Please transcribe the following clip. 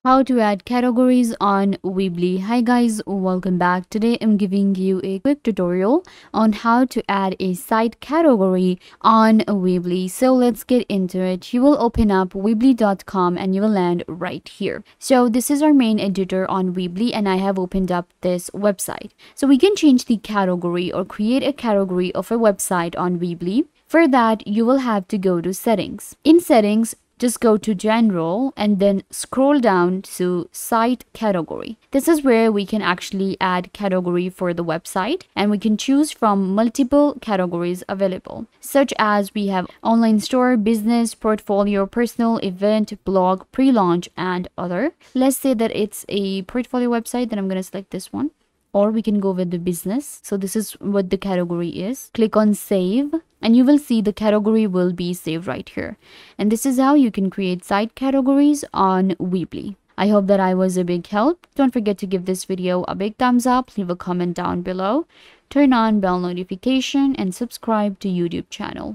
How to add categories on Weebly. Hi guys, welcome back. Today I'm giving you a quick tutorial on how to add a site category on Weebly. So let's get into it. You will open up weebly.com and you will land right here. So this is our main editor on Weebly and I have opened up this website. So we can change the category or create a category of a website on Weebly. For that, you will have to go to settings. In settings, just go to general and then scroll down to site category. This is where we can actually add category for the website and we can choose from multiple categories available, such as we have online store, business, portfolio, personal, event, blog, pre-launch, and other. Let's say that it's a portfolio website, then I'm going to select this one. Or we can go with the business. So this is what the category is. Click on save and you will see the category will be saved right here. And this is how you can create site categories on Weebly. I hope that I was a big help. Don't forget to give this video a big thumbs up, leave a comment down below, turn on bell notification and subscribe to YouTube channel.